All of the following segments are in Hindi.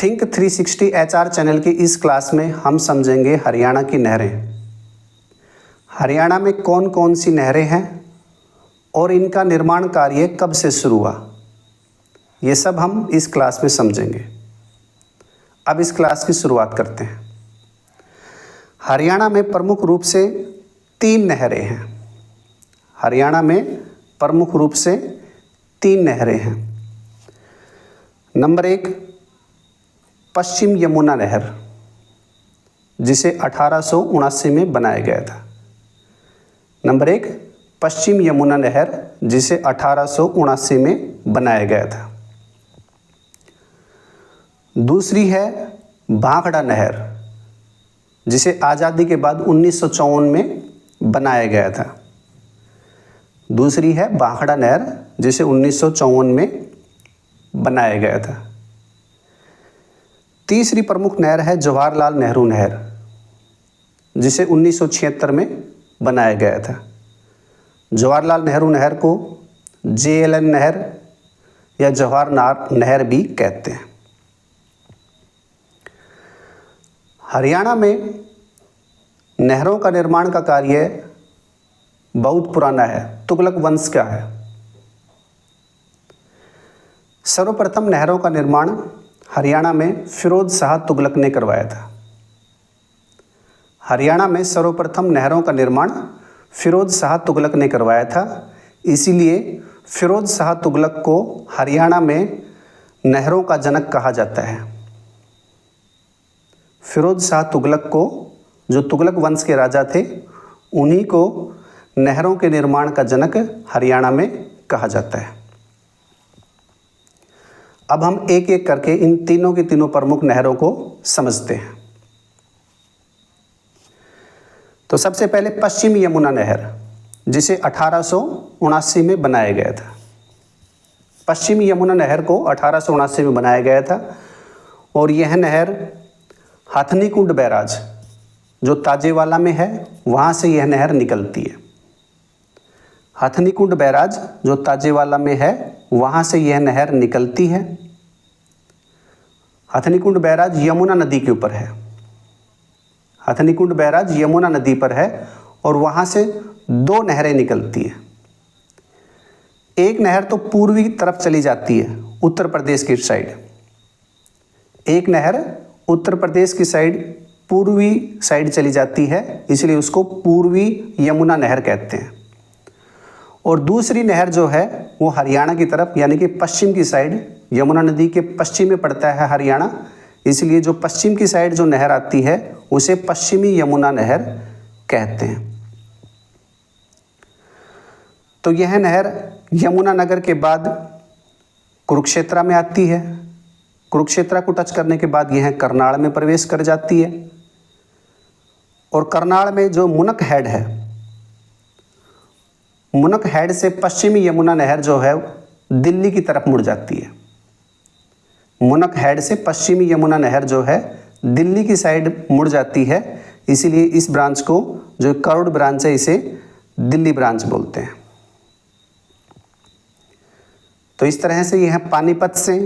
थिंक 360 HR चैनल की इस क्लास में हम समझेंगे हरियाणा की नहरें। हरियाणा में कौन कौन सी नहरें हैं और इनका निर्माण कार्य कब से शुरू हुआ, ये सब हम इस क्लास में समझेंगे। अब इस क्लास की शुरुआत करते हैं। हरियाणा में प्रमुख रूप से 3 नहरें हैं। हरियाणा में प्रमुख रूप से 3 नहरें हैं। नंबर 1 पश्चिम यमुना नहर, जिसे 1879 में बनाया गया था। नंबर 1 पश्चिम यमुना नहर, जिसे 1879 में बनाया गया था। दूसरी है भाखड़ा नहर, जिसे आज़ादी के बाद 1954 में बनाया गया था। दूसरी है भाखड़ा नहर, जिसे 1954 में बनाया गया था। तीसरी प्रमुख नहर है जवाहरलाल नेहरू नहर, जिसे 1976 में बनाया गया था। जवाहरलाल नेहरू नहर को JLN नहर या जवाहर नहर भी कहते हैं। हरियाणा में नहरों का निर्माण का कार्य बहुत पुराना है, तुगलक वंश का है। सर्वप्रथम नहरों का निर्माण हरियाणा में फिरोज शाह तुगलक ने करवाया था। हरियाणा में सर्वप्रथम नहरों का निर्माण फिरोज शाह तुगलक ने करवाया था, इसीलिए फिरोज शाह तुगलक को हरियाणा में नहरों का जनक कहा जाता है। फिरोज शाह तुगलक को, जो तुगलक वंश के राजा थे, उन्हीं को नहरों के निर्माण का जनक हरियाणा में कहा जाता है। अब हम एक एक करके इन तीनों की तीनों प्रमुख नहरों को समझते हैं। तो सबसे पहले पश्चिम यमुना नहर, जिसे 1879 में बनाया गया था। पश्चिम यमुना नहर को 1879 में बनाया गया था और यह नहर हथनीकुंड बैराज, जो ताजेवाला में है, वहाँ से यह नहर निकलती है। हथनीकुंड बैराज जो ताजेवाला में है, वहाँ से यह नहर निकलती है। हथनीकुंड बैराज यमुना नदी के ऊपर है। हथनीकुंड बैराज यमुना नदी पर है और वहाँ से 2 नहरें निकलती हैं। एक नहर तो पूर्वी तरफ चली जाती है, उत्तर प्रदेश की साइड। एक नहर उत्तर प्रदेश की साइड, पूर्वी साइड चली जाती है, इसलिए उसको पूर्वी यमुना नहर कहते हैं। और दूसरी नहर जो है वो हरियाणा की तरफ, यानी कि पश्चिम की साइड, यमुना नदी के पश्चिम में पड़ता है हरियाणा, इसलिए जो पश्चिम की साइड जो नहर आती है उसे पश्चिमी यमुना नहर कहते हैं। तो यह नहर यमुना नगर के बाद कुरुक्षेत्र में आती है। कुरुक्षेत्र को टच करने के बाद यह करनाल में प्रवेश कर जाती है और करनाल में जो मुनक हेड है, मुनक हेड से पश्चिमी यमुना नहर जो है दिल्ली की तरफ मुड़ जाती है। मुनक हेड से पश्चिमी यमुना नहर जो है दिल्ली की साइड मुड़ जाती है, इसीलिए इस ब्रांच को, जो करोड़ ब्रांच है, इसे दिल्ली ब्रांच बोलते हैं। तो इस तरह से यह पानीपत से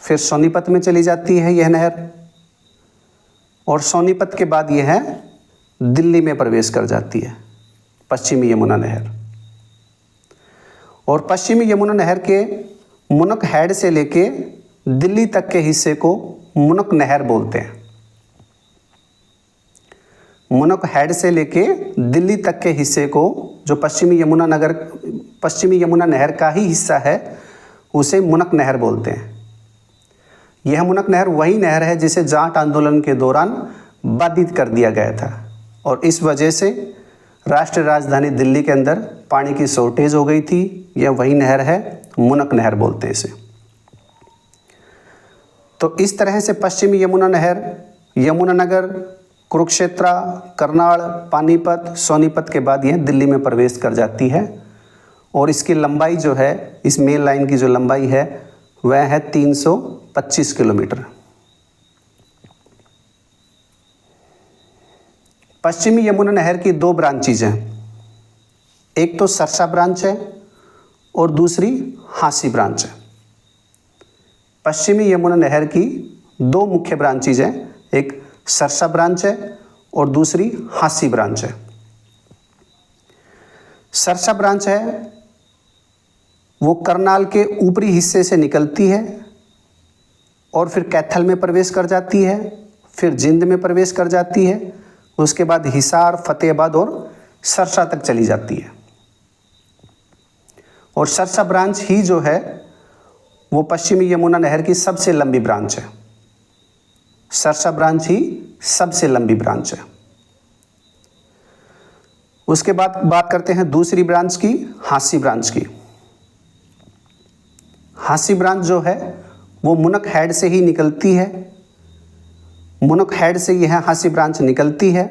फिर सोनीपत में चली जाती है यह नहर, और सोनीपत के बाद यह दिल्ली में प्रवेश कर जाती है, पश्चिमी यमुना नहर। और पश्चिमी यमुना नहर के मुनक हेड से लेके दिल्ली तक के हिस्से को मुनक नहर बोलते हैं। मुनक हेड से लेके दिल्ली तक के हिस्से को, जो पश्चिमी यमुना नहर का ही हिस्सा है, उसे मुनक नहर बोलते हैं। यह मुनक नहर वही नहर है जिसे जाट आंदोलन के दौरान बाधित कर दिया गया था और इस वजह से राष्ट्रीय राजधानी दिल्ली के अंदर पानी की शॉर्टेज हो गई थी। यह वही नहर है, मुनक नहर बोलते हैं इसे। तो इस तरह से पश्चिमी यमुना नहर यमुनानगर, कुरुक्षेत्र, करनाल, पानीपत, सोनीपत के बाद यह दिल्ली में प्रवेश कर जाती है और इसकी लंबाई जो है, इस मेन लाइन की जो लंबाई है वह है 325 किलोमीटर। पश्चिमी यमुना नहर की 2 ब्रांचेज हैं, एक तो सरसा ब्रांच है और दूसरी हांसी ब्रांच है। पश्चिमी यमुना नहर की दो मुख्य ब्रांचेज हैं, एक सरसा ब्रांच है और दूसरी हांसी ब्रांच है। सरसा ब्रांच है वो करनाल के ऊपरी हिस्से से निकलती है और फिर कैथल में प्रवेश कर जाती है, फिर जिंद में प्रवेश कर जाती है, उसके बाद हिसार, फतेहाबाद और सरसा तक चली जाती है। और सरसा ब्रांच ही जो है वो पश्चिमी यमुना नहर की सबसे लंबी ब्रांच है। सरसा ब्रांच ही सबसे लंबी ब्रांच है। उसके बाद बात करते हैं दूसरी ब्रांच की, हांसी ब्रांच की। हांसी ब्रांच जो है वो मुनक हेड से ही निकलती है। मुनक हेड से यह हांसी ब्रांच निकलती है।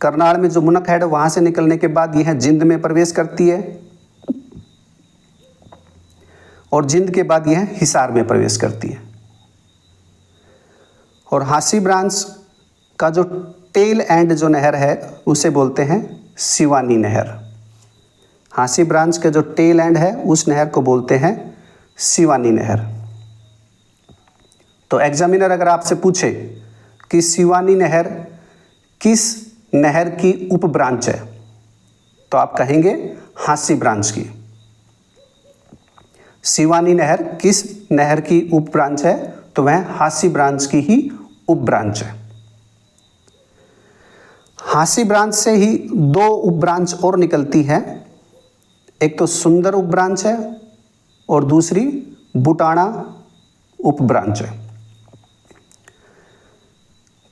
करनाल में जो मुनक हेड है वहाँ से निकलने के बाद यह जिंद में प्रवेश करती है और जिंद के बाद यह हिसार में प्रवेश करती है। और हांसी ब्रांच का जो टेल एंड जो नहर है उसे बोलते हैं सिवानी नहर। हांसी ब्रांच का जो टेल एंड है उस नहर को बोलते हैं सिवानी नहर। तो एग्जामिनर अगर आपसे पूछे कि सिवानी नहर किस नहर की उप ब्रांच है तो आप कहेंगे हांसी ब्रांच की। सिवानी नहर किस नहर की उप ब्रांच है तो वह हांसी ब्रांच की ही उप ब्रांच है। हांसी ब्रांच से ही दो उप ब्रांच और निकलती है, एक तो सुंदर उप ब्रांच है और दूसरी बुटाना उप ब्रांच है।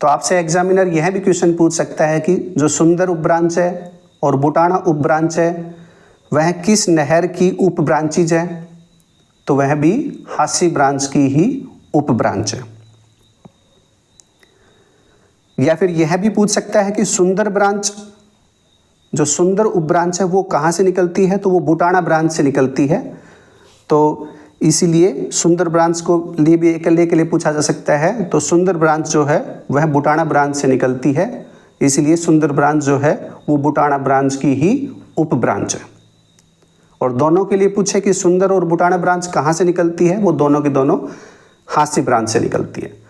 तो आपसे एग्जामिनर यह भी क्वेश्चन पूछ सकता है कि जो सुंदर उप ब्रांच है और बुटाना उप ब्रांच है वह किस नहर की उप ब्रांचेज है तो वह भी हांसी ब्रांच की ही उप ब्रांच है। या फिर यह भी पूछ सकता है कि सुंदर ब्रांच, जो सुंदर उप ब्रांच है वो कहाँ से निकलती है तो वो बुटाना ब्रांच से निकलती है। तो इसीलिए सुंदर ब्रांच को लिए भी अकेले के लिए पूछा जा सकता है। तो सुंदर ब्रांच जो है वह बुटाना ब्रांच से निकलती है, इसलिए सुंदर ब्रांच जो है वो बुटाना ब्रांच की ही उप ब्रांच है। और दोनों के लिए पूछे कि सुंदर और बुटाना ब्रांच कहाँ से निकलती है, वो दोनों की दोनों हांसी ब्रांच से निकलती है।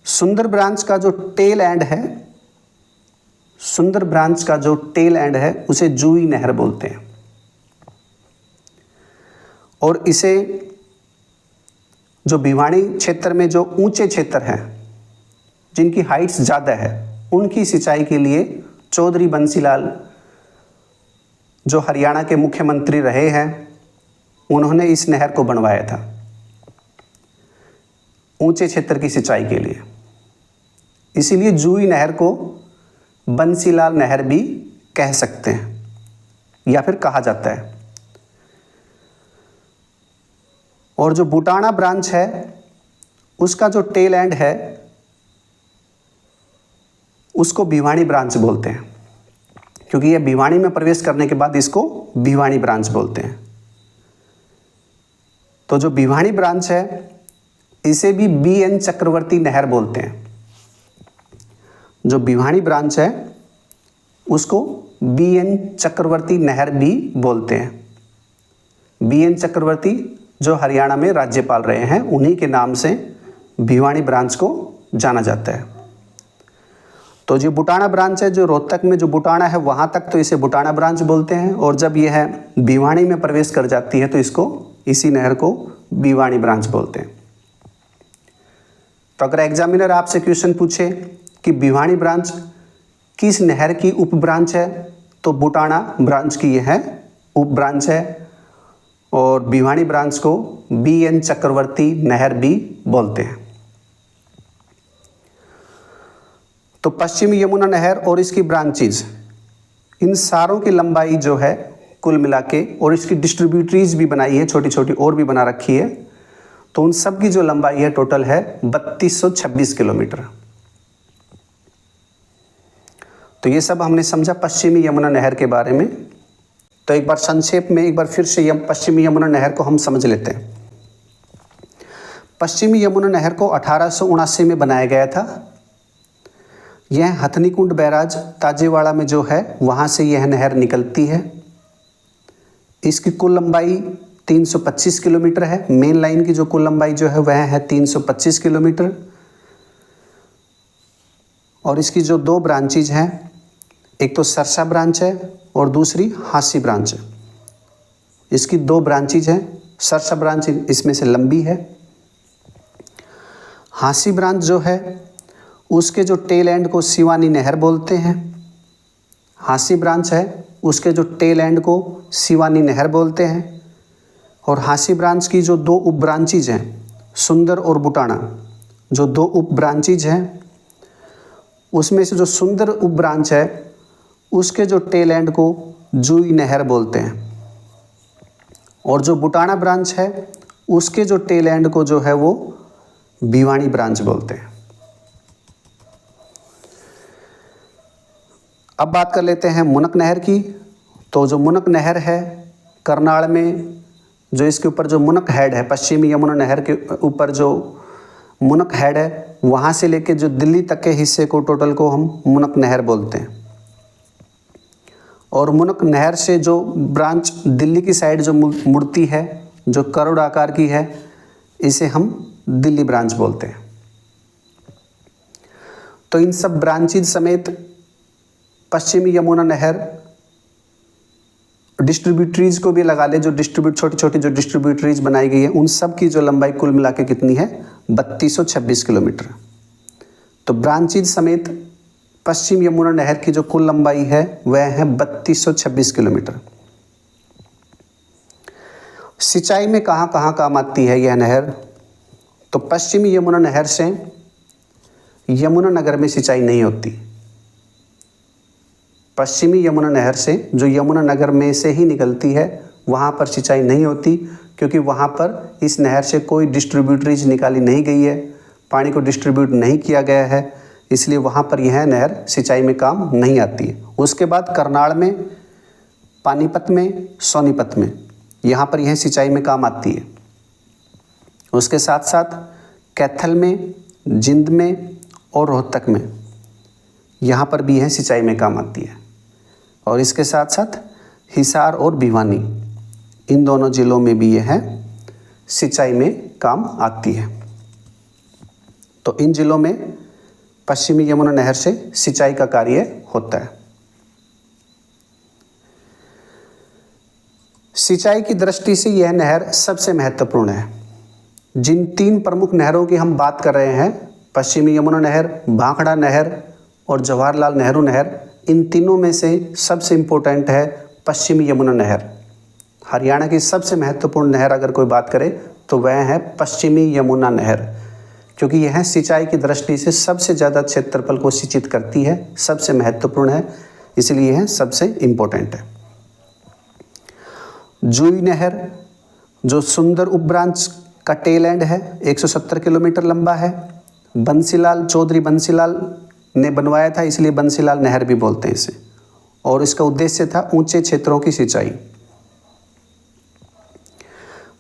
सुंदर ब्रांच का जो टेल एंड है, सुंदर ब्रांच का जो टेल एंड है उसे जूई नहर बोलते हैं। और इसे जो भिवानी क्षेत्र में जो ऊंचे क्षेत्र हैं जिनकी हाइट्स ज़्यादा है उनकी सिंचाई के लिए चौधरी बंसीलाल जो हरियाणा के मुख्यमंत्री रहे हैं उन्होंने इस नहर को बनवाया था ऊंचे क्षेत्र की सिंचाई के लिए। इसीलिए जूई नहर को बंसीलाल नहर भी कह सकते हैं या फिर कहा जाता है। और जो बुटाना ब्रांच है उसका जो टेल एंड है उसको भिवानी ब्रांच बोलते हैं, क्योंकि यह भिवानी में प्रवेश करने के बाद इसको भिवानी ब्रांच बोलते हैं। तो जो भिवानी ब्रांच है इसे भी BN चक्रवर्ती नहर बोलते हैं। जो भिवानी ब्रांच है उसको BN चक्रवर्ती नहर भी बोलते हैं। BN चक्रवर्ती जो हरियाणा में राज्यपाल रहे हैं उन्हीं के नाम से भिवानी ब्रांच को जाना जाता है। तो जो बुटाना ब्रांच है, जो रोहतक में जो बुटाना है वहाँ तक तो इसे बुटाना ब्रांच बोलते हैं, और जब यह भिवानी में प्रवेश कर जाती है तो इसको, इसी नहर को भिवानी ब्रांच बोलते हैं। तो अगर एग्जामिनर आपसे क्वेश्चन पूछे कि भिवानी ब्रांच किस नहर की उप ब्रांच है तो बुटाना ब्रांच की यह उप ब्रांच है, और भिवानी ब्रांच को BN चक्रवर्ती नहर भी बोलते हैं। तो पश्चिमी यमुना नहर और इसकी ब्रांचेज, इन सारों की लंबाई जो है कुल मिला के, और इसकी डिस्ट्रीब्यूटरीज भी बनाई है, छोटी छोटी और भी बना रखी है, तो उन सब की जो लंबाई है टोटल है 3226 किलोमीटर। तो ये सब हमने समझा पश्चिमी यमुना नहर के बारे में। तो एक बार संक्षेप में एक बार फिर से पश्चिमी यमुना नहर को हम समझ लेते हैं। पश्चिमी यमुना नहर को 1879 में बनाया गया था। यह हथनीकुंड बैराज ताजेवाड़ा में जो है वहाँ से यह नहर निकलती है। इसकी कुल लंबाई 325 किलोमीटर है। मेन लाइन की जो कुल लंबाई जो है वह है 325 किलोमीटर। और इसकी जो दो ब्रांचेज हैं, एक तो सरसा ब्रांच है और दूसरी हांसी ब्रांच है। इसकी दो ब्रांचेज हैं। सरसा ब्रांच इसमें से लंबी है। हांसी ब्रांच जो है उसके जो टेल एंड को सिवानी नहर बोलते हैं। हांसी ब्रांच है उसके जो टेल एंड को सिवानी नहर बोलते हैं। और हांसी ब्रांच की जो दो उप ब्रांचेज हैं, सुंदर और बुटाना, जो दो उप ब्रांचेज हैं, उसमें से जो सुंदर उप ब्रांच है उसके जो टेल एंड को जुई नहर बोलते हैं। और जो बुटाना ब्रांच है उसके जो टेल एंड को जो है वो भिवानी ब्रांच बोलते हैं। अब बात कर लेते हैं मुनक नहर की। तो जो मुनक नहर है करनाल में, जो इसके ऊपर जो मुनक हेड है, पश्चिमी यमुना नहर के ऊपर जो मुनक हेड है, वहाँ से लेके जो दिल्ली तक के हिस्से को टोटल को हम मुनक नहर बोलते हैं। और मुनक नहर से जो ब्रांच दिल्ली की साइड जो मुड़ती है, जो करोड़ आकार की है, इसे हम दिल्ली ब्रांच बोलते हैं। तो इन सब ब्रांचेज समेत पश्चिमी यमुना नहर डिस्ट्रीब्यूटरीज को भी लगा ले, जो छोटी छोटी जो डिस्ट्रीब्यूटरीज बनाई गई है, उन सब की जो लंबाई कुल मिला के कितनी है? 3226 किलोमीटर। तो ब्रांचेज समेत पश्चिम यमुना नहर की जो कुल लंबाई है वह है 3226 किलोमीटर। सिंचाई में कहाँ कहाँ काम आती है यह नहर? तो पश्चिमी यमुना नहर से यमुना नगर में सिंचाई नहीं होती। पश्चिमी यमुना नहर से जो यमुना नगर में से ही निकलती है वहाँ पर सिंचाई नहीं होती, क्योंकि वहाँ पर इस नहर से कोई डिस्ट्रीब्यूटरीज निकाली नहीं गई है, पानी को डिस्ट्रीब्यूट नहीं किया गया है, इसलिए वहाँ पर यह नहर सिंचाई में काम नहीं आती है। उसके बाद करनाल में, पानीपत में, सोनीपत में, यहाँ पर यह सिंचाई में काम आती है। उसके साथ साथ कैथल में, जिंद में और रोहतक में, यहाँ पर भी यह सिंचाई में काम आती है। और इसके साथ साथ हिसार और भिवानी, इन दोनों ज़िलों में भी यह सिंचाई में काम आती है। तो इन ज़िलों में पश्चिमी यमुना नहर से सिंचाई का कार्य होता है। सिंचाई की दृष्टि से यह नहर सबसे महत्वपूर्ण है। जिन तीन प्रमुख नहरों की हम बात कर रहे हैं, पश्चिमी यमुना नहर, भाखड़ा नहर और जवाहरलाल नेहरू नहर, इन तीनों में से सबसे इम्पोर्टेंट है पश्चिमी यमुना नहर। हरियाणा की सबसे महत्वपूर्ण नहर अगर कोई बात करे तो वह है पश्चिमी यमुना नहर, क्योंकि यह सिंचाई की दृष्टि से सबसे ज़्यादा क्षेत्रफल को सिंचित करती है, सबसे महत्वपूर्ण है, इसलिए यह सबसे इम्पोर्टेंट है। जुई नहर जो सुंदर उप ब्रांच का टेल एंड है, 170 किलोमीटर लंबा है। बंसीलाल, चौधरी बंसीलाल ने बनवाया था, इसलिए बंसीलाल नहर भी बोलते हैं इसे, और इसका उद्देश्य था ऊंचे क्षेत्रों की सिंचाई।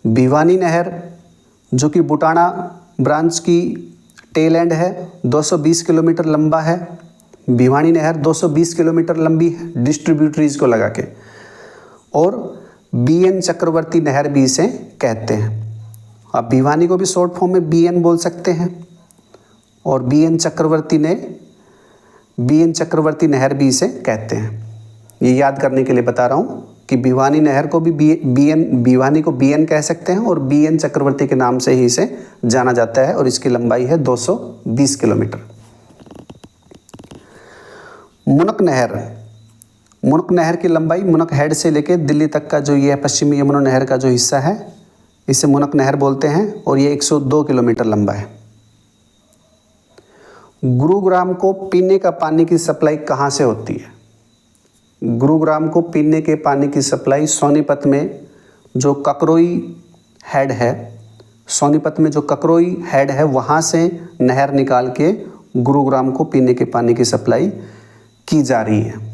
भिवानी नहर जो कि बुटाना ब्रांच की टेल एंड है, 220 किलोमीटर लंबा है। भिवानी नहर 220 किलोमीटर लंबी है डिस्ट्रीब्यूटरीज को लगा के। और BN चक्रवर्ती नहर भी इसे कहते हैं। आप भिवानी को भी शॉर्ट फॉर्म में BN बोल सकते हैं। और BN चक्रवर्ती नहर भी इसे कहते हैं। ये याद करने के लिए बता रहा हूँ कि भिवानी नहर को भी भिवानी को BN कह सकते हैं, और BN चक्रवर्ती के नाम से ही इसे जाना जाता है, और इसकी लंबाई है 220 किलोमीटर। मुनक नहर की लंबाई मुनक हेड से लेकर दिल्ली तक का जो ये पश्चिमी यमुना नहर का जो हिस्सा है, इसे मुनक नहर बोलते हैं, और ये 102 किलोमीटर लंबा है। गुरुग्राम को पीने का पानी की सप्लाई कहाँ से होती है? गुरुग्राम को पीने के पानी की सप्लाई सोनीपत में जो ककरोई हेड है, सोनीपत में जो ककरोई हेड है, वहाँ से नहर निकाल के गुरुग्राम को पीने के पानी की सप्लाई की जा रही है।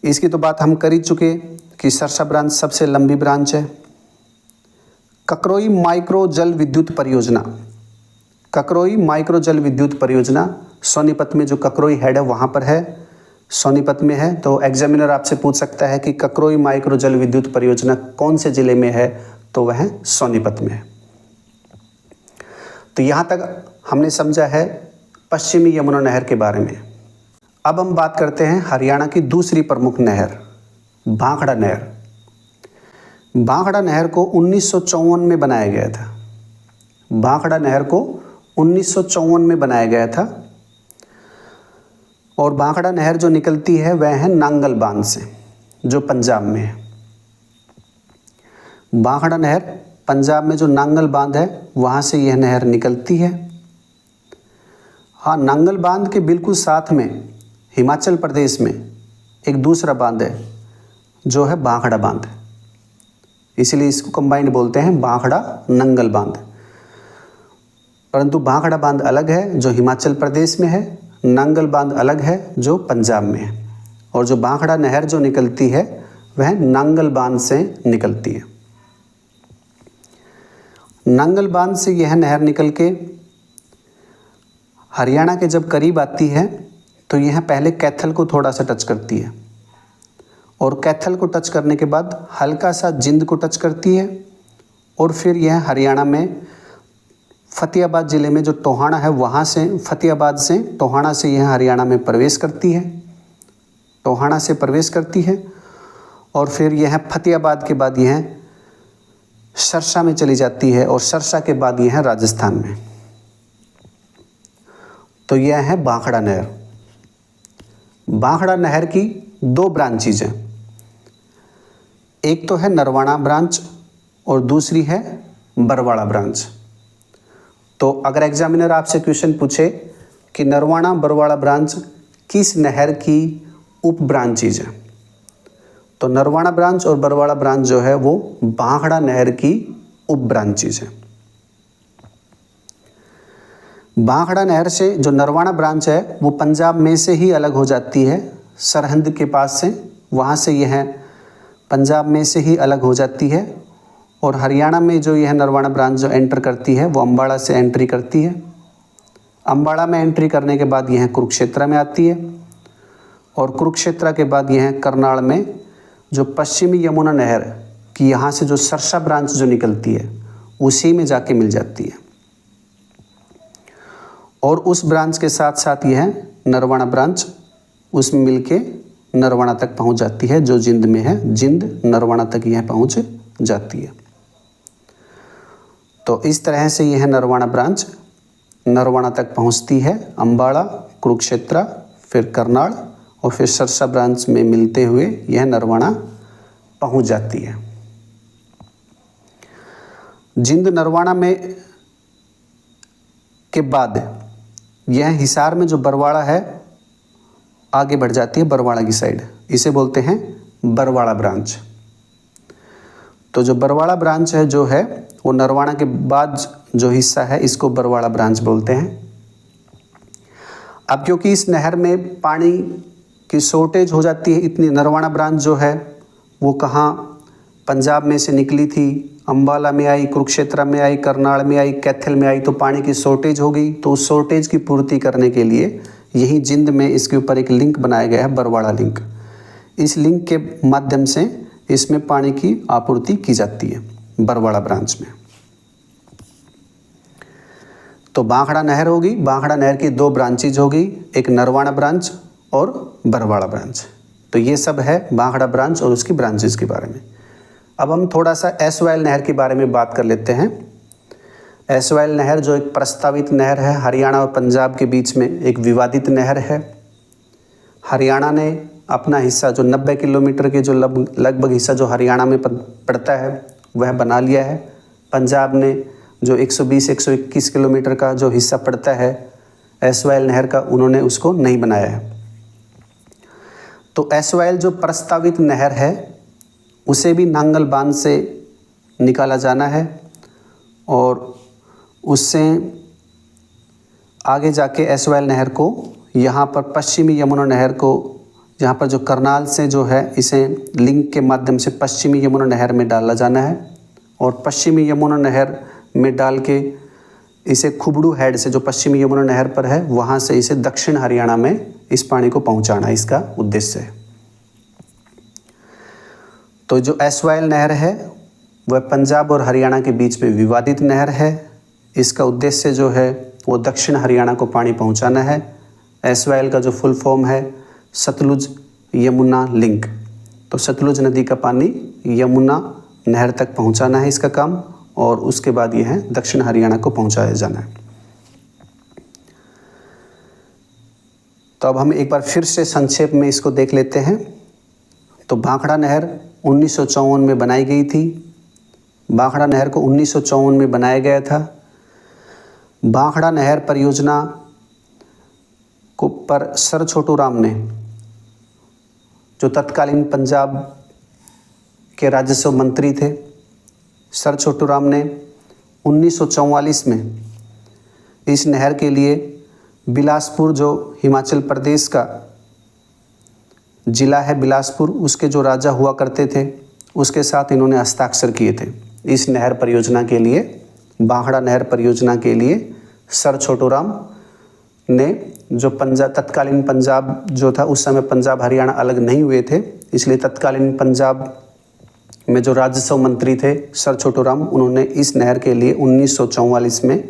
इसकी तो बात हम कर ही चुके कि सरसा ब्रांच सबसे लंबी ब्रांच है। ककरोई माइक्रो जल विद्युत परियोजना सोनीपत में जो ककरोई हेड है वहाँ पर है। सोनीपत में है। तो एग्जामिनर आपसे पूछ सकता है कि ककरोई माइक्रो जल विद्युत परियोजना कौन से जिले में है, तो वह सोनीपत में है। तो यहाँ तक हमने समझा है पश्चिमी यमुना नहर के बारे में। अब हम बात करते हैं हरियाणा की दूसरी प्रमुख नहर, भाखड़ा नहर। भाखड़ा नहर को 1954 में बनाया गया था। भाखड़ा नहर को 1954 में बनाया गया था और भाखड़ा नहर जो निकलती है वह है नांगल बांध से, जो पंजाब में है। भाखड़ा नहर पंजाब में जो नांगल बांध है वहाँ से यह नहर निकलती है। हाँ, नांगल बांध के बिल्कुल साथ में हिमाचल प्रदेश में एक दूसरा बांध है जो है भाखड़ा बांध, इसलिए इसको कंबाइंड बोलते हैं भाखड़ा नंगल बांध। परंतु भाखड़ा बांध अलग है जो हिमाचल प्रदेश में है, नांगल बांध अलग है जो पंजाब में है। और जो भाखड़ा नहर जो निकलती है वह नांगल बांध से निकलती है। नांगल बांध से यह नहर निकल के हरियाणा के जब करीब आती है तो यह पहले कैथल को थोड़ा सा टच करती है और कैथल को टच करने के बाद हल्का सा जिंद को टच करती है और फिर यह हरियाणा में फतेहाबाद ज़िले में जो टोहाना है वहाँ से, फतेहाबाद से टोहाना से यह हरियाणा में प्रवेश करती है, टोहाना से प्रवेश करती है और फिर यह फतेहाबाद के बाद यह सरसा में चली जाती है और सरसा के बाद यह राजस्थान में। तो यह है भाखड़ा नहर। भाखड़ा नहर की दो ब्रांचेज हैं, एक तो है नरवाना ब्रांच और दूसरी है बरवाड़ा ब्रांच। तो अगर एग्जामिनर आपसे क्वेश्चन पूछे कि नरवाना बरवाड़ा ब्रांच किस नहर की उप ब्रांचेज है, तो नरवाना ब्रांच और बरवाड़ा ब्रांच जो है वो भाखड़ा नहर की उप ब्रांचेज है। भाखड़ा नहर से जो नरवाना ब्रांच है वो पंजाब में से ही अलग हो जाती है, सरहिंद के पास से, वहाँ से यह पंजाब में से ही अलग हो जाती है। और हरियाणा में जो यह नरवाना ब्रांच जो एंटर करती है वो अम्बाड़ा से एंट्री करती है। अम्बाड़ा में एंट्री करने के बाद यह कुरुक्षेत्र में आती है और कुरुक्षेत्र के बाद यह करनाल में जो पश्चिमी यमुना नहर की यहाँ से जो सरसा ब्रांच जो निकलती है उसी में जाके मिल जाती है और उस ब्रांच के साथ साथ यह नरवाना ब्रांच उसमें मिलके नरवाना तक पहुँच जाती है, जो जिंद में है। जिंद नरवाना तक यह पहुँच जाती है। तो इस तरह से यह नरवाना ब्रांच नरवाना तक पहुंचती है, अम्बाड़ा, कुरुक्षेत्र, फिर करनाल और फिर सरसा ब्रांच में मिलते हुए यह नरवाना पहुंच जाती है। जिंद नरवाना में के बाद यह हिसार में जो बरवाड़ा है आगे बढ़ जाती है बरवाड़ा की साइड, इसे बोलते हैं बरवाड़ा ब्रांच। तो जो बरवाड़ा ब्रांच है जो है वो नरवाना के बाद जो हिस्सा है इसको बरवाड़ा ब्रांच बोलते हैं। अब क्योंकि इस नहर में पानी की शॉर्टेज हो जाती है, इतनी नरवाना ब्रांच जो है वो कहाँ पंजाब में से निकली थी, अम्बाला में आई, कुरुक्षेत्र में आई, करनाल में आई, कैथल में आई, तो पानी की शॉर्टेज हो गई। तो उस शॉर्टेज की पूर्ति करने के लिए यही जिंद में इसके ऊपर एक लिंक बनाया गया है, बरवाड़ा लिंक। इस लिंक के माध्यम से इसमें पानी की आपूर्ति की जाती है बरवाड़ा ब्रांच में। तो भाखड़ा नहर होगी, भाखड़ा नहर की दो ब्रांचेज होगी, एक नरवाना ब्रांच और बरवाड़ा ब्रांच। तो ये सब है भाखड़ा ब्रांच और उसकी ब्रांचेज के बारे में। अब हम थोड़ा सा एसवाइल नहर के बारे में बात कर लेते हैं। एसवाइल नहर जो एक प्रस्तावित नहर है, हरियाणा और पंजाब के बीच में एक विवादित नहर है। हरियाणा ने अपना हिस्सा जो 90 किलोमीटर के जो लगभग हिस्सा जो हरियाणा में पड़ता है वह बना लिया है। पंजाब ने जो 120-121 किलोमीटर का जो हिस्सा पड़ता है एसवाइल नहर का, उन्होंने उसको नहीं बनाया है। तो एसवाइल जो प्रस्तावित नहर है उसे भी नांगल बांध से निकाला जाना है और उससे आगे जाके एसवाइल नहर को यहाँ पर पश्चिमी यमुना नहर को, यहाँ पर जो करनाल से जो है इसे लिंक के माध्यम से पश्चिमी यमुना नहर में डाला जाना है और पश्चिमी यमुना नहर में डाल के इसे खुबड़ू हेड से जो पश्चिमी यमुना नहर पर है वहाँ से इसे दक्षिण हरियाणा में इस पानी को पहुंचाना इसका उद्देश्य है। तो जो एसवाइएल नहर है वह पंजाब और हरियाणा के बीच में विवादित नहर है। इसका उद्देश्य जो है वो दक्षिण हरियाणा को पानी पहुंचाना है। एसवाइएल का जो फुल फॉर्म है सतलुज यमुना लिंक। तो सतलुज नदी का पानी यमुना नहर तक पहुंचाना है इसका काम, और उसके बाद यह दक्षिण हरियाणा को पहुंचाया जाना है। तो अब हम एक बार फिर से संक्षेप में इसको देख लेते हैं। तो भाखड़ा नहर 1954 में बनाई गई थी। भाखड़ा नहर को 1954 में बनाया गया था। भाखड़ा नहर परियोजना को पर सर छोटू राम ने, जो तत्कालीन पंजाब के राजस्व मंत्री थे, सर छोटू राम ने 1944 में इस नहर के लिए बिलासपुर, जो हिमाचल प्रदेश का ज़िला है बिलासपुर, उसके जो राजा हुआ करते थे उसके साथ इन्होंने हस्ताक्षर किए थे इस नहर परियोजना के लिए। भाखड़ा नहर परियोजना के लिए सर छोटू राम ने, जो तत्कालीन पंजाब जो था, उस समय पंजाब हरियाणा अलग नहीं हुए थे, इसलिए तत्कालीन पंजाब में जो राजस्व मंत्री थे सर छोटू राम, उन्होंने इस नहर के लिए 1944 में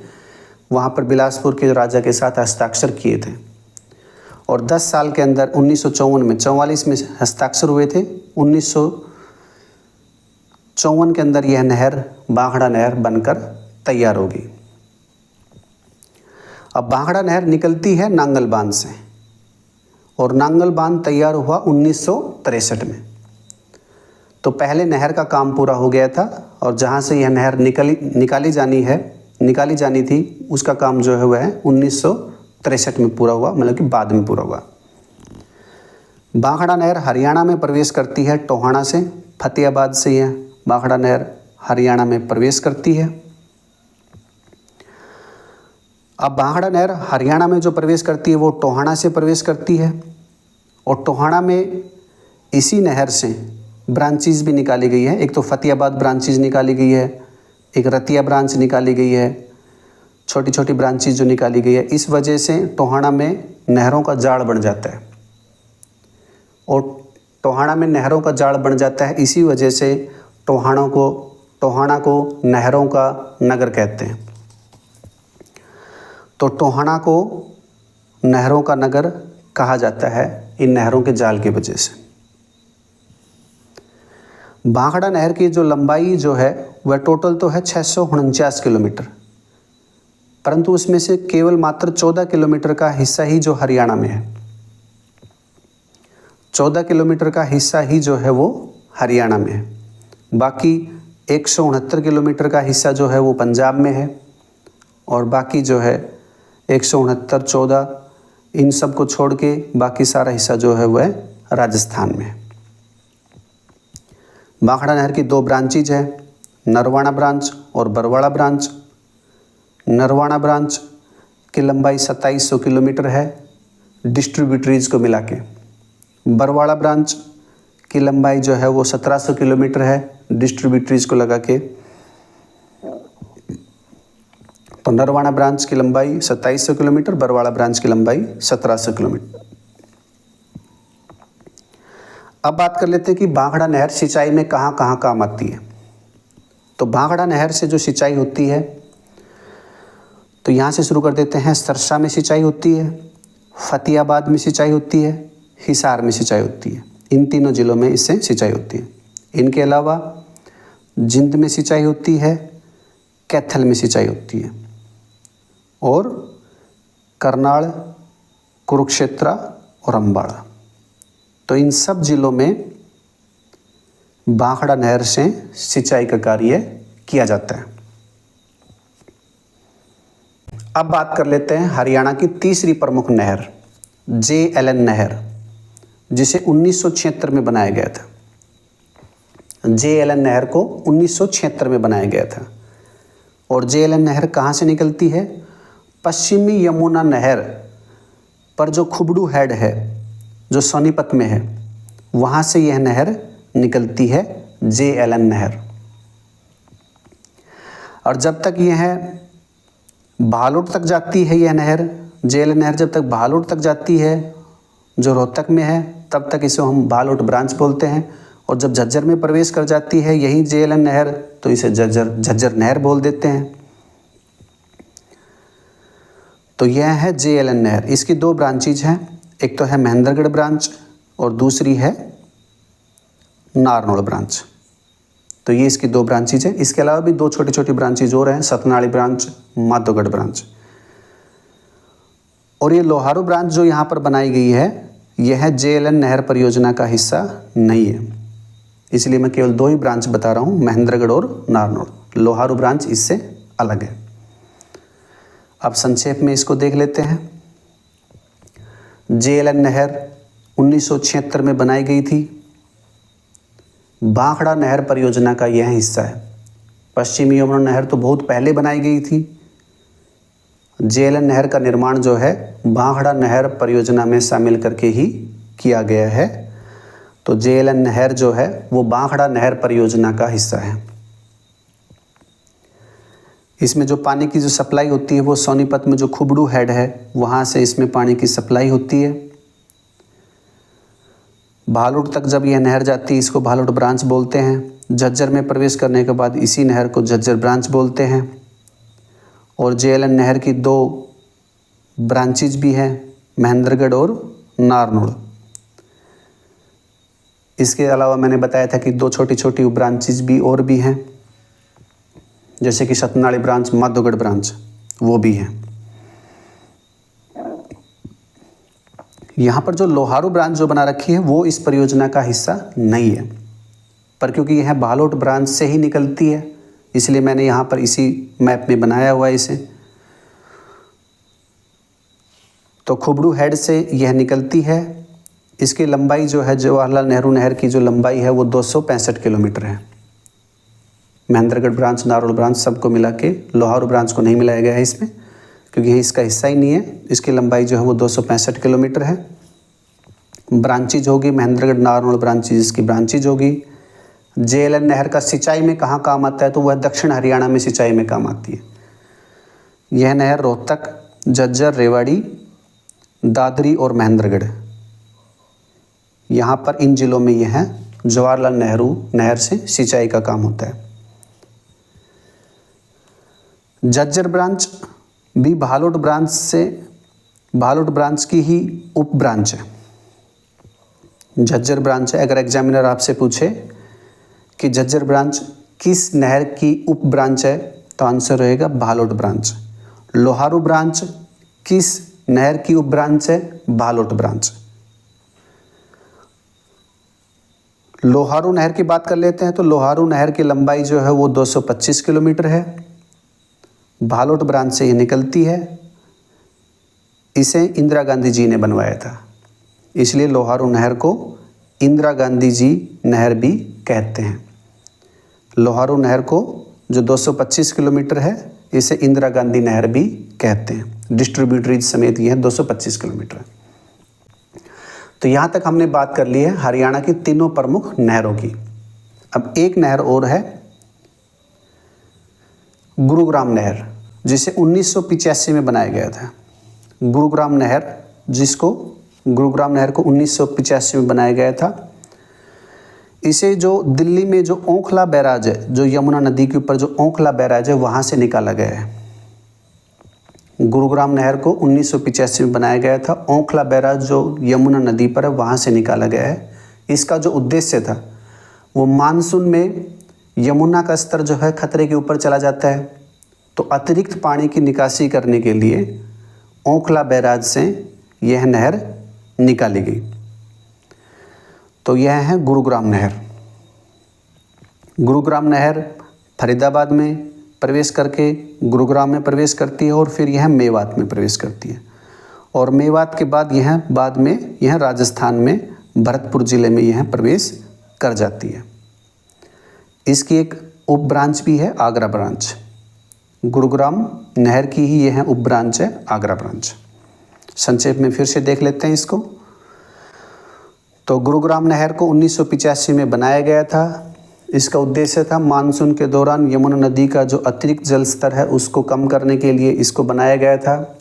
वहाँ पर बिलासपुर के राजा के साथ हस्ताक्षर किए थे। और 10 साल के अंदर 1954 में, 44 में हस्ताक्षर हुए थे, 1954 के अंदर यह नहर भाखड़ा नहर बनकर तैयार होगी। अब भाखड़ा नहर निकलती है नांगल बांध से, और नांगल बांध तैयार हुआ 1963 में। तो पहले नहर का काम पूरा हो गया था, और जहाँ से यह नहर निकाली जानी थी उसका काम जो है वह 1963 में पूरा हुआ, मतलब कि बाद में पूरा हुआ। भाखड़ा नहर हरियाणा में प्रवेश करती है टोहाना से, फतेहाबाद से यह भाखड़ा नहर हरियाणा में प्रवेश करती है। अब भाखड़ा नहर हरियाणा में जो प्रवेश करती है वो टोहाना से प्रवेश करती है, और टोहाना में इसी नहर से ब्रांचेज भी निकाली गई है। एक तो फतेहाबाद ब्रांचेज निकाली गई है, एक रतिया ब्रांच निकाली गई है, छोटी छोटी ब्रांचेज जो निकाली गई है। इस वजह से टोहाना में नहरों का जाल बन जाता है, और टोहाना में नहरों का जाल बन जाता है, इसी वजह से टोहाना को नहरों का नगर कहते हैं। तो टोहाना को नहरों का नगर कहा जाता है इन नहरों के जाल की वजह से। भाखड़ा नहर की जो लंबाई जो है वह टोटल तो है 649 किलोमीटर, परंतु उसमें से केवल मात्र 14 किलोमीटर का हिस्सा ही जो हरियाणा में है, 14 किलोमीटर का हिस्सा ही जो है वो हरियाणा में है। बाकी 169 किलोमीटर का हिस्सा जो है वो पंजाब में है, और बाकी जो है 169, 14 इन सब को छोड़ के बाकी सारा हिस्सा जो है वह राजस्थान में है। भाखड़ा नहर की 2 ब्रांचेज है, नरवाना ब्रांच और बरवाड़ा ब्रांच। नरवाना ब्रांच की लंबाई 2700 किलोमीटर है डिस्ट्रीब्यूटरीज को मिला के। बरवाड़ा ब्रांच की लंबाई जो है वो 1700 किलोमीटर है डिस्ट्रीब्यूटरीज को लगा के। तो नरवाना ब्रांच की लंबाई 2700 किलोमीटर, बरवाड़ा ब्रांच की लंबाई 1700 किलोमीटर। अब बात कर लेते हैं कि भाखड़ा नहर सिंचाई में कहाँ कहाँ काम आती है। तो भाखड़ा नहर से जो सिंचाई होती है, तो यहाँ से शुरू कर देते हैं। सरसा में सिंचाई होती है, फतेहाबाद में सिंचाई होती है, हिसार में सिंचाई होती है। इन तीनों ज़िलों में इससे सिंचाई होती है। इनके अलावा जिंद में सिंचाई होती है, कैथल में सिंचाई होती है, और करनाल, कुरुक्षेत्र और अम्बाड़ा। तो इन सब ज़िलों में भाखड़ा नहर से सिंचाई का कार्य किया जाता है। अब बात कर लेते हैं हरियाणा की तीसरी प्रमुख नहर JLN नहर, जिसे 1976 में बनाया गया था। JLN नहर को 1976 में बनाया गया था। और JLN नहर कहाँ से निकलती है? पश्चिमी यमुना नहर पर जो खुबड़ू हेड है, जो सोनीपत में है, वहाँ से यह नहर निकलती है, JLN नहर। और जब तक यह भालुड़ तक जाती है, यह नहर JLN नहर जब तक भालुड़ तक जाती है, जो रोहतक में है तब तक इसे हम बालोट ब्रांच बोलते हैं, और जब झज्जर में प्रवेश कर जाती है यही जेएलएन नहर तो इसे झज्जर नहर बोल देते हैं। तो यह है जेएलएन नहर। इसकी दो ब्रांचेज हैं, एक तो है महेंद्रगढ़ ब्रांच और दूसरी है नारनौल ब्रांच। तो ये इसकी दो ब्रांचेज हैं। इसके अलावा भी दो छोटी छोटी ब्रांचेज और हैं, सतनाड़ी ब्रांच, माधोगढ़ ब्रांच। और ये लोहारू ब्रांच जो यहाँ पर बनाई गई है यह जेएलएन नहर परियोजना का हिस्सा नहीं है, इसलिए मैं केवल दो ही ब्रांच बता रहा हूँ, महेंद्रगढ़ और नारनौल। लोहारू ब्रांच इससे अलग है। अब संक्षेप में इसको देख लेते हैं। जेएलएन नहर 1976 में बनाई गई थी। भाखड़ा नहर परियोजना का यह हिस्सा है। पश्चिमी यमुना नहर तो बहुत पहले बनाई गई थी। जेएलएन नहर का निर्माण जो है भाखड़ा नहर परियोजना में शामिल करके ही किया गया है। तो जेएलएन नहर जो है वो भाखड़ा नहर परियोजना का हिस्सा है। इसमें जो पानी की जो सप्लाई होती है वो सोनीपत में जो खुबड़ू हेड है वहाँ से इसमें पानी की सप्लाई होती है। भालुड़ तक जब यह नहर जाती है इसको भालुड़ ब्रांच बोलते हैं। झज्जर में प्रवेश करने के बाद इसी नहर को झज्जर ब्रांच बोलते हैं। और जेएलएन नहर की दो ब्रांचेज भी हैं, महेंद्रगढ़ और नारनौल। इसके अलावा मैंने बताया था कि दो छोटी छोटी ब्रांचेज भी और भी हैं, जैसे कि सतनाड़ी ब्रांच, माधोगढ़ ब्रांच, वो भी हैं। यहाँ पर जो लोहारू ब्रांच जो बना रखी है वो इस परियोजना का हिस्सा नहीं है, पर क्योंकि यह बालोट ब्रांच से ही निकलती है इसलिए मैंने यहाँ पर इसी मैप में बनाया हुआ है इसे। तो खुबड़ू हेड से यह निकलती है। इसकी लंबाई जो है जवाहरलाल नेहरू नहर की जो लंबाई है वो 265 किलोमीटर है। महेंद्रगढ़ ब्रांच, नारनौल ब्रांच सबको मिला के, लोहारू ब्रांच को नहीं मिलाया गया है इसमें क्योंकि ये इसका हिस्सा ही नहीं है। इसकी लंबाई जो है वो 265 किलोमीटर है। ब्रांचेज होगी महेंद्रगढ़ नारनौल ब्रांचेज, इसकी ब्रांचेज होगी। जेएलएन नहर का सिंचाई में कहाँ काम आता है तो वह दक्षिण हरियाणा में सिंचाई में काम आती है। यह नहर रोहतक, झज्जर, रेवाड़ी, दादरी और महेंद्रगढ़, यहाँ पर इन जिलों में यह जवाहरलाल नेहरू नहर से सिंचाई का काम होता है। झज्जर ब्रांच भी भालोट ब्रांच की ही उप ब्रांच है। झज्जर ब्रांच है। अगर एग्जामिनर आपसे पूछे कि झज्जर ब्रांच किस नहर की उप ब्रांच है तो आंसर रहेगा भालोट ब्रांच। लोहारू ब्रांच किस नहर की उप ब्रांच है? भालोट ब्रांच। लोहारू नहर की बात कर लेते हैं तो लोहारू नहर की लंबाई जो है वो 225 किलोमीटर है। भालोट ब्रांच से ये निकलती है। इसे इंदिरा गांधी जी ने बनवाया था, इसलिए लोहारू नहर को इंदिरा गांधी जी नहर भी कहते हैं। लोहारू नहर को जो 225 किलोमीटर है इसे इंदिरा गांधी नहर भी कहते हैं। डिस्ट्रीब्यूटरीज समेत यह 225 किलोमीटर है। तो यहाँ तक हमने बात कर ली है हरियाणा की तीनों प्रमुख नहरों की। अब एक नहर और है, गुरुग्राम नहर, जिसे 1985 में बनाया गया था। गुरुग्राम नहर को 1985 में बनाया गया था। इसे जो दिल्ली में जो ओखला बैराज है, जो यमुना नदी के ऊपर जो ओखला बैराज है वहाँ से निकाला गया है। गुरुग्राम नहर को 1985 में बनाया गया था। ओखला बैराज जो यमुना नदी पर है वहाँ से निकाला गया है। इसका जो उद्देश्य था वो मानसून में यमुना का स्तर जो है खतरे के ऊपर चला जाता है, तो अतिरिक्त पानी की निकासी करने के लिए ओखला बैराज से यह नहर निकाली गई। तो यह है गुरुग्राम नहर। गुरुग्राम नहर फरीदाबाद में प्रवेश करके गुरुग्राम में प्रवेश करती है और फिर यह मेवात में प्रवेश करती है, और मेवात के बाद यह राजस्थान में भरतपुर ज़िले में यह प्रवेश कर जाती है। इसकी एक उप ब्रांच भी है, आगरा ब्रांच। गुरुग्राम नहर की ही यह उप ब्रांच है, आगरा ब्रांच। संक्षेप में फिर से देख लेते हैं इसको। तो गुरुग्राम नहर को 1985 में बनाया गया था। इसका उद्देश्य था मानसून के दौरान यमुना नदी का जो अतिरिक्त जल स्तर है उसको कम करने के लिए इसको बनाया गया था।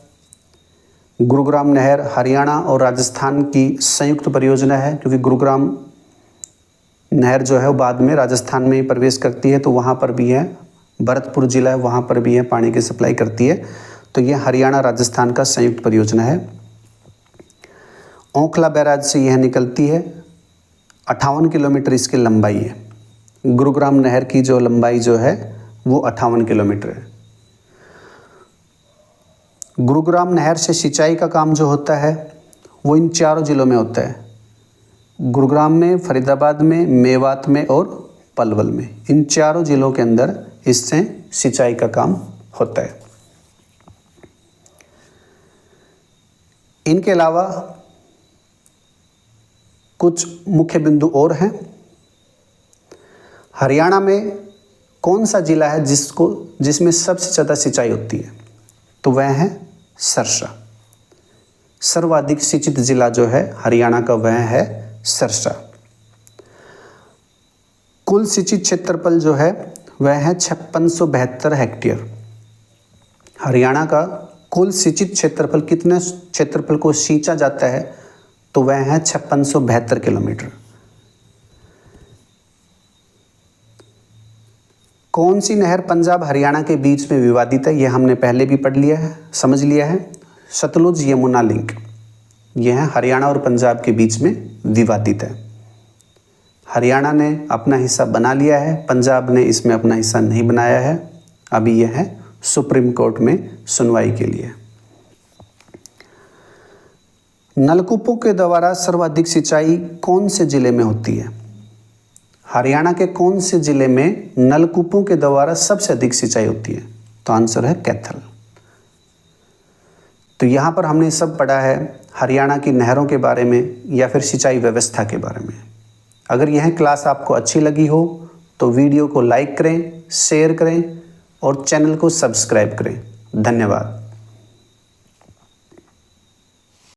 गुरुग्राम नहर हरियाणा और राजस्थान की संयुक्त परियोजना है, क्योंकि गुरुग्राम नहर जो है वो बाद में राजस्थान में प्रवेश करती है, तो वहाँ पर भी है, भरतपुर जिला है वहाँ पर भी है, पानी की सप्लाई करती है। तो ये हरियाणा राजस्थान का संयुक्त परियोजना है। ओखला बैराज से यह निकलती है, 58 किलोमीटर इसकी लंबाई है। गुरुग्राम नहर की जो लंबाई जो है वो 58 किलोमीटर है। गुरुग्राम नहर से सिंचाई का काम जो होता है वो इन चारों ज़िलों में होता है, गुरुग्राम में, फरीदाबाद में, मेवात में और पलवल में। इन चारों ज़िलों के अंदर इससे सिंचाई का काम होता है। इनके अलावा कुछ मुख्य बिंदु और हैं। हरियाणा में कौन सा जिला है जिसमें सबसे ज़्यादा सिंचाई होती है? तो वह है सिरसा। सर्वाधिक सिंचित जिला जो है हरियाणा का वह है सिरसा। कुल सिंचित क्षेत्रफल जो है वह है 5672 हेक्टेयर। हरियाणा का कुल सिंचित क्षेत्रफल, कितने क्षेत्रफल को सींचा जाता है? तो वह है 5672 किलोमीटर। कौन सी नहर पंजाब हरियाणा के बीच में विवादित है? यह हमने पहले भी पढ़ लिया है, समझ लिया है। सतलुज यमुना लिंक, यह हरियाणा और पंजाब के बीच में विवादित है। हरियाणा ने अपना हिस्सा बना लिया है, पंजाब ने इसमें अपना हिस्सा नहीं बनाया है। अभी यह है सुप्रीम कोर्ट में सुनवाई के लिए। नलकूपों के द्वारा सर्वाधिक सिंचाई कौन से जिले में होती है? हरियाणा के कौन से जिले में नलकूपों के द्वारा सबसे अधिक सिंचाई होती है? तो आंसर है कैथल। तो यहाँ पर हमने सब पढ़ा है हरियाणा की नहरों के बारे में या फिर सिंचाई व्यवस्था के बारे में। अगर यह क्लास आपको अच्छी लगी हो तो वीडियो को लाइक करें, शेयर करें और चैनल को सब्सक्राइब करें। धन्यवाद।